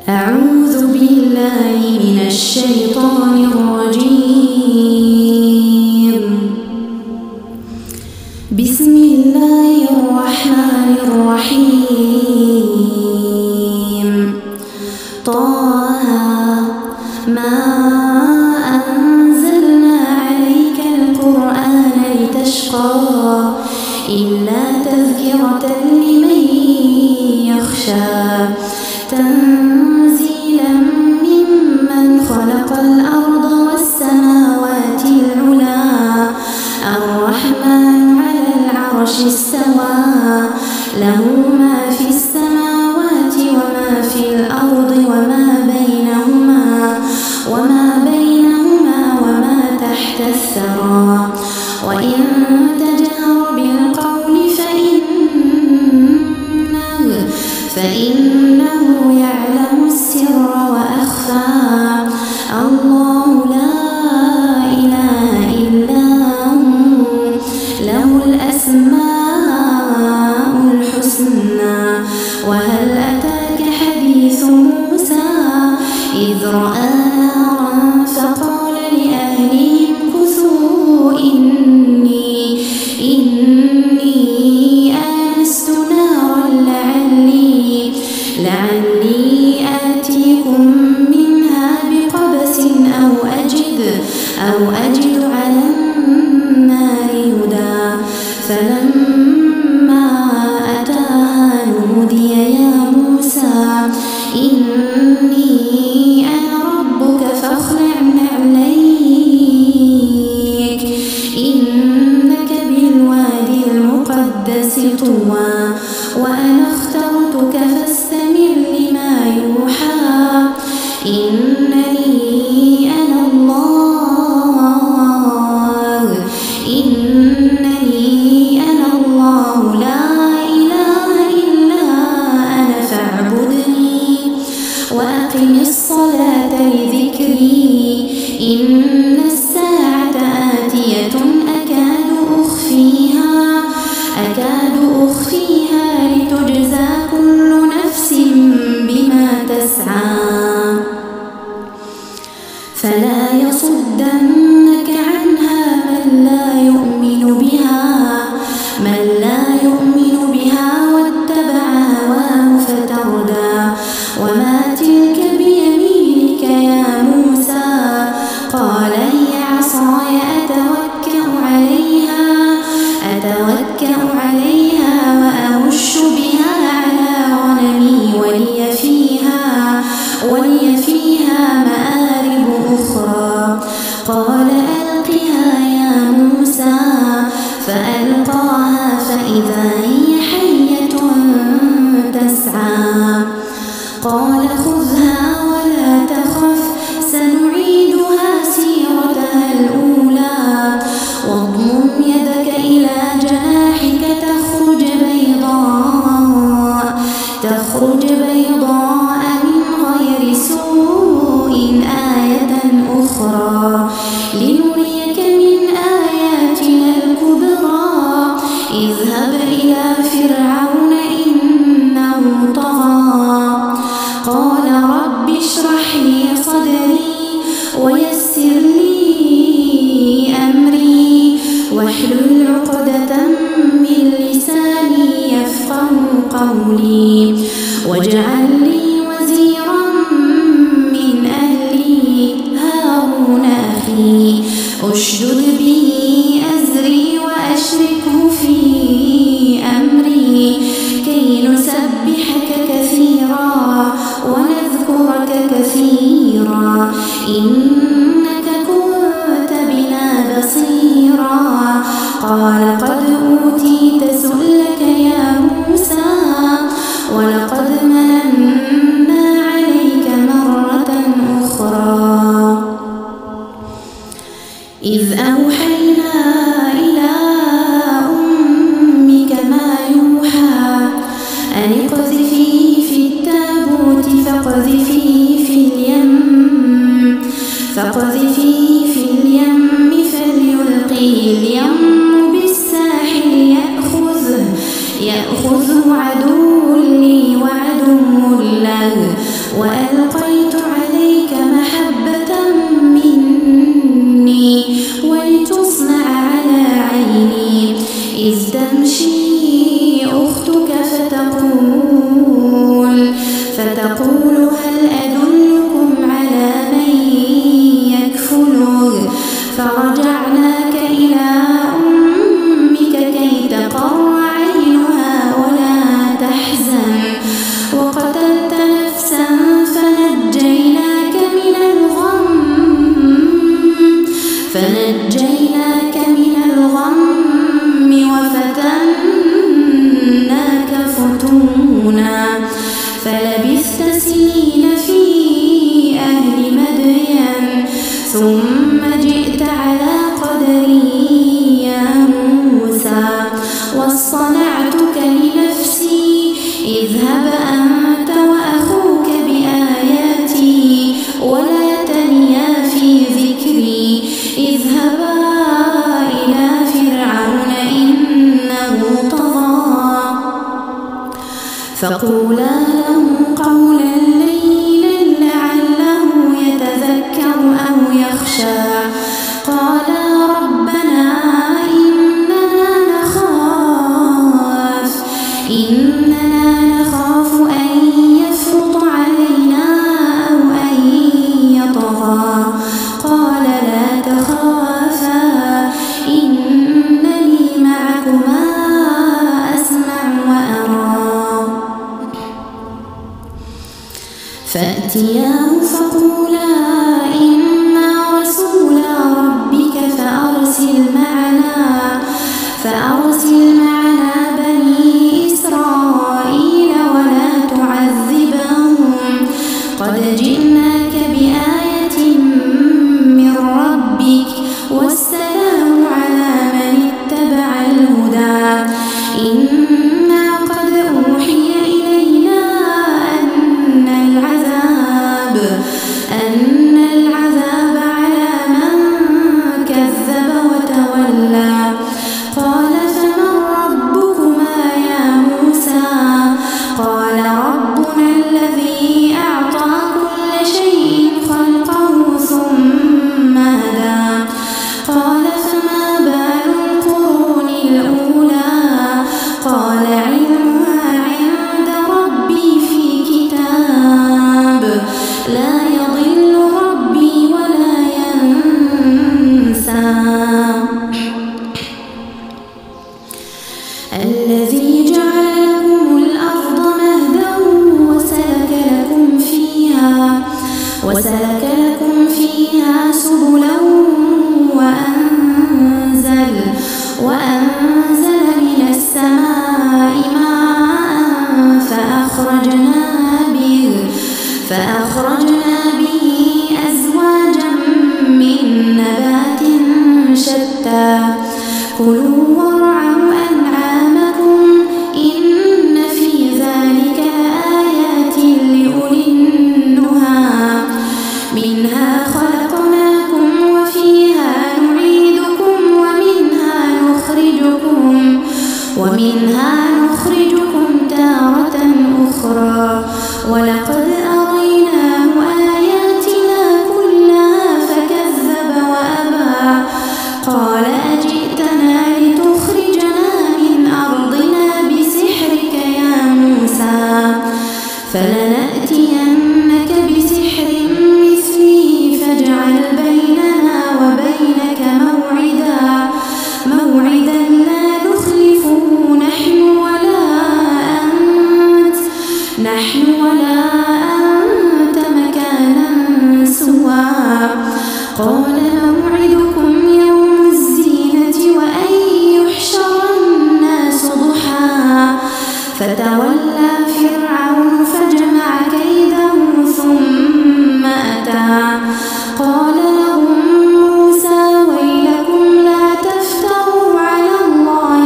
أعوذ بالله من الشيطان الرجيم. بسم الله الرحمن الرحيم. طه ما أنزلنا عليك القرآن لتشقى إلا تذكرة لمن يخشى تنزيلا ممن خلق الأرض والسماوات العلى الرحمن على العرش استوى له ما في السماوات وما في الأرض وما بينهما وما تحت الثرى وإن تجهر بالقول فإنه يعلم السر وأخفى الله لا إله إلا هو له الأسماء الحسنى. وهل أتاك حديث موسى إذ رأى نارا فقال لأهلهم كثوا إني آنست نارا لعلي آتيكم منها بقبس أو أجد على النار هدى. فلما أتاها نودي يا موسى إني أنا ربك فاخلع نعليك إنك بالوادي المقدس طوى وأنا اخترتك فاستمع لما يوحى إنني أنا الله لا إله إلا أنا فاعبدني وأقم الصلاة لذكري إن الساعة آتية أكاد أخفيها لتجزى كل نفس بما تسعى فلا يصدنك عنها من لا يؤمن بها واتبع هواه فتردى. وما تلك بيمينك يا موسى قال هي عصاي أتوكأ عليها وأهش بها على غنمي ولي فيها مآرب أخرى. قال ألقها يا موسى فألقاها فإذا هي حية تسعى. قال خذها ولا تخف سنعيدها سيرتها الأولى واضمم يدك إلى جناحك تخرج بيضاء من غير سوء آية أخرى لنريك من آياتنا الكبرى. اذهب إلى فرعون إنه طغى. قال رب اشرح لي صدري ويسر لي أمري واحلل عقدة من لساني يفقه قولي واجعل لي وزيرا من أهلي هارون أخي أشدد به أزري وأشركه في أمري كي نسبحك كثيرا ونذكرك كثيرا إنك كنت بنا بصيرا. قال قد أوتيت سؤلك يا موسى ولقد مننا عليك مرة أخرى إذ أوحينا إلى أمك ما يوحى أن اقذفيه في التابوت فاقذفيه في اليم فليلقيه اليم بالساحل يأخذه عدو لي وعدو له وألقيت عليك محبة مني ولتصنع على عيني إذ تمشي أختك فتقول هل أدلكم على من يكفله فرجعناك إلى أمك كي تقر عينها ولا تحزن وقتلت نفسا فنجيناك من الغم وفتناك فتونا فلبثت سنين في أهل مدين ثم جئت على قدري يا موسى واصطنعتك لنفسي اذهب أنت وأخوك بآياتي ولا تنيا في ذكري اذهبا إلى فرعون إنه طغى فقولا له قولا لينا لعله يتذكر أو يخشى قالا ربنا إننا نخاف أن يفرط علينا أو أن يطغى قال لا تخافا إنني معكما أسمع وأرى فأتياه فقولا إنا رسولا ربك فأرسل معنا بني إسرائيل ولا تعذبهم قد جئناك بآية من ربك والسلام على من اتبع الهدى إنا قد أوحي إلينا أن العذاب على من كذب وتولى قال فمن ربكما يا موسى قال ربنا الذي أعطى كل شيء خلقه ثم هدى قال فما بال القرون الأولى قال علمها عند ربي في كتاب لا يضل ربي ولا ينسى الذي جعل لكم الأرض مهدا وسلك لكم فيها سبلا وأنزل من السماء ماء فأخرجنا به أزواجا من نبات شتى كلوا وارعوا أنعامكم إن في ذلك لآيات لأولي النهى منها خلقناكم وفيها نعيدكم ومنها نخرجكم تارة أخرى ولقد أريناه آياتنا كلها فكذب وأبى قال أجئتنا لتخرجنا من أرضنا بسحرك يا موسى فلنأتينك بسحر مثله فاجعل بيننا وبينك موعدا لا نخلفه نحن ولا أنت مكانا سوى قال موعدكم يوم الزينة وأن يحشر الناس ضحى فتولى فرعون فجمع كيده ثم أتى قال لهم موسى ويلكم لا تفتروا على الله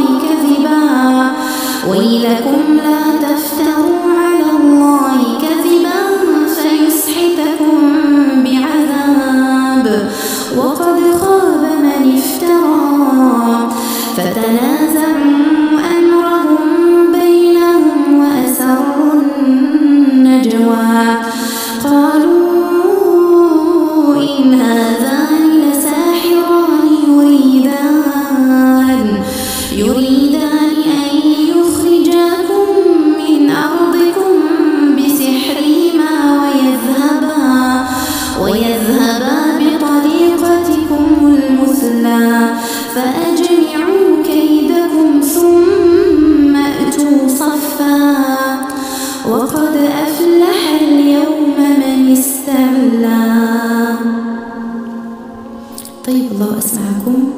كذبا فيسحتكم بعذاب وقد خاب من افترى فتنازعوا أمرهم بينهم وأسروا النجوى قالوا إن هذان لساحران يريدان أن يخرجاكم من أرضكم بسحرهما ويذهبا بطريقتكم المثلى فأجمعوا كيدكم ثم أتوا صفا وقد أفلح اليوم من استعلى. طيب الله أسمعكم.